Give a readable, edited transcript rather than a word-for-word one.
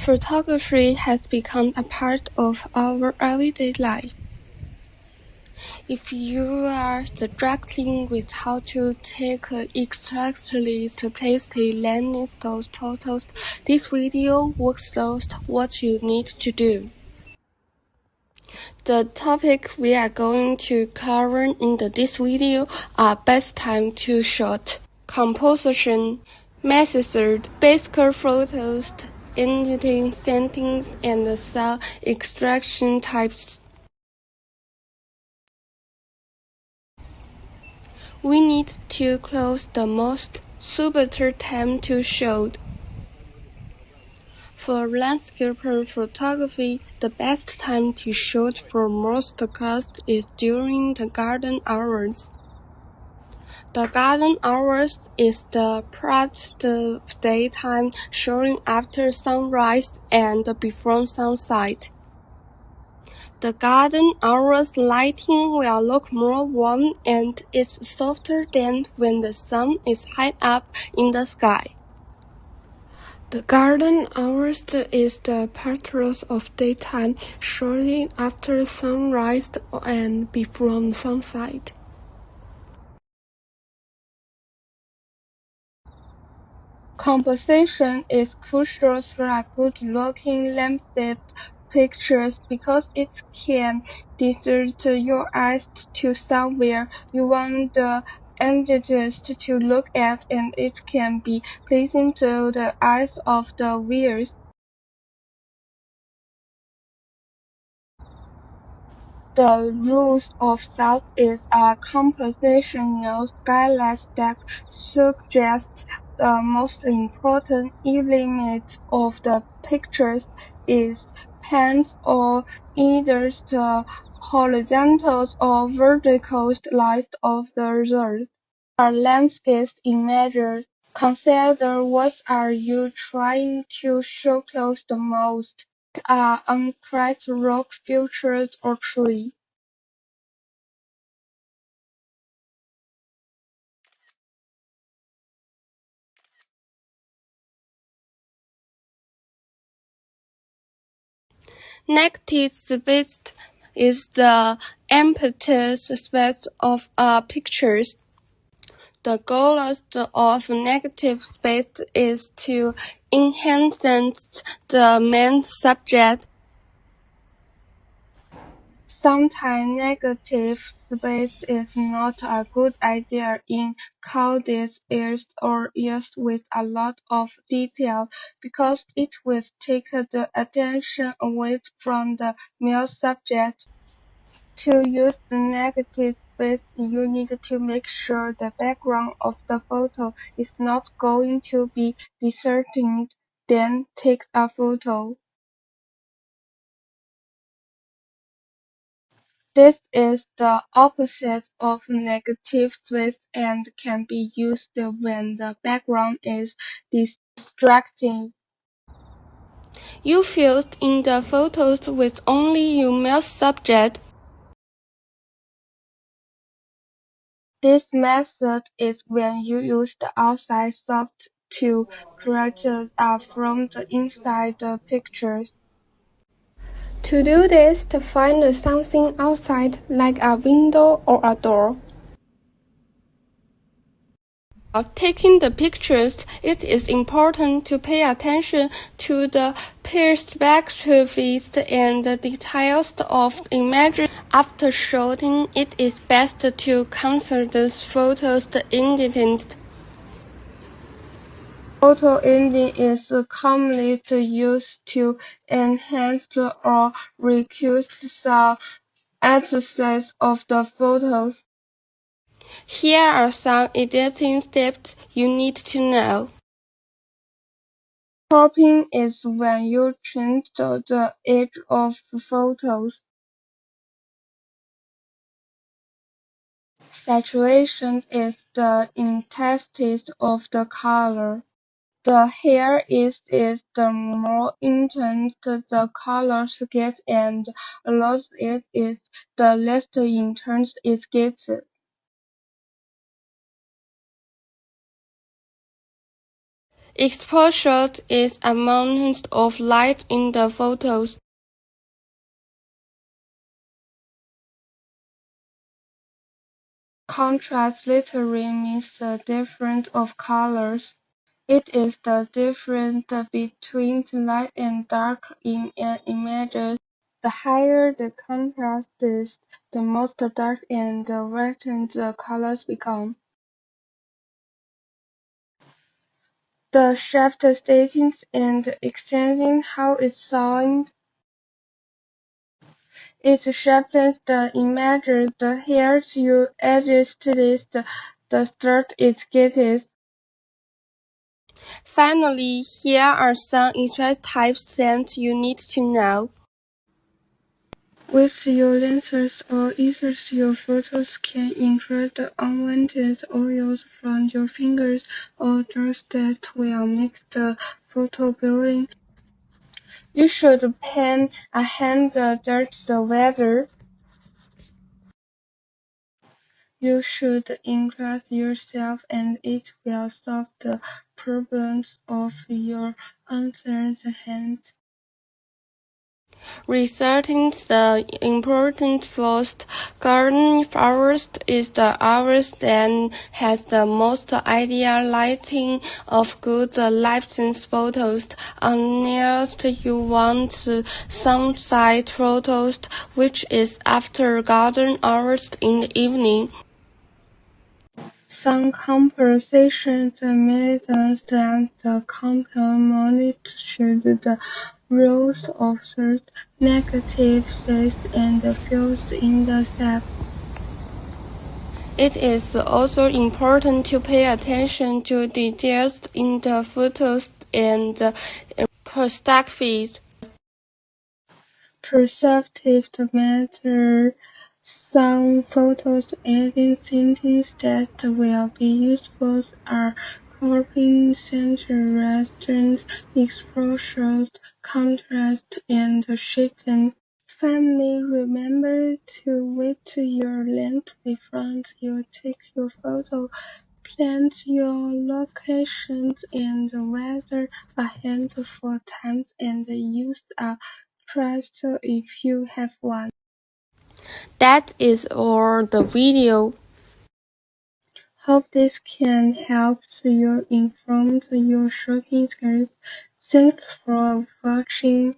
Photography has become a part of our everyday life. If you are struggling with how to take exactly the place to land those photos, this video works out what you need to do. The topic we are going to cover in this video are best time to shoot, composition, method, basic photos, editing settings, and cell extraction types. We need to choose the most suitable time to shoot. For landscape photography, the best time to shoot for most cases is during the garden hours. The garden hours is the productive daytime showing after sunrise and before sunset. The garden hours lighting will look more warm and is softer than when the sun is high up in the sky. The garden hours is the period of daytime shortly after sunrise and before sunset. Composition is crucial for a good-looking landscape pictures because it can direct your eyes to somewhere you want the images to look at, and it can be pleasing to the eyes of the viewers. The rule of thumb is a compositional guideline that suggests the most important element of the picture is paint or either the horizontal or vertical lines of the result. A landscape image. Consider what are you trying to showcase the most. Uncracked rock features or tree. Negative space is the empty space of a picture. The goal of negative space is to enhance the main subject. Sometimes negative space is not a good idea in crowded areas or areas with a lot of detail because it will take the attention away from the main subject. To use the negative space, you need to make sure the background of the photo is not going to be distracting. Then take a photo. This is the opposite of negative space and can be used when the background is distracting. You filled in the photos with only your main subject. This method is when you use the outside soft to create from the inside the pictures. To do this, find something outside, like a window or a door. While taking the pictures, it is important to pay attention to the perspectives and the details of the image. After shooting, it is best to consider the photos edited. Photo editing is commonly used to enhance or reduce the aesthetics of the photos. Here are some editing steps you need to know. Cropping is when you change the edge of photos. Saturation is the intensity of the color. The higher it is, the more intense the color gets, and the lower it is, the less intense it gets. Exposure is amount of light in the photos. Contrast literally means the difference of colors. It is the difference between light and dark in an image. The higher the contrast is, the more dark and vibrant the colors become. The shaft staging and extending how it sounds. It sharpens the image. The higher you adjust this, the start it gets. Finally, here are some interest types that you need to know. With your lenses or ethers, your photos can include unwanted oils from your fingers or dust that will make the photo blurry. You should pay a hand dirt the weather. You should enclose yourself and it will solve the problems of your uncertain hands. Researching the important first garden forest is the hours that has the most ideal lighting of good lighting photos. Unless you want some side photos, which is after garden hours in the evening. Some compositions militants and the complement should the rules of third negative taste and fused in the set. It is also important to pay attention to details in the photos and perspectives. Perspective matter. Some photos adding settings that will be useful are cropping, center, restaurants, exposures, contrast, and shaping. Finally, remember to wet your lens before you take your photo. Plan your locations and weather ahead for times and use a tracer if you have one. That is all the video. Hope this can help you improve your shooting skills. Thanks for watching.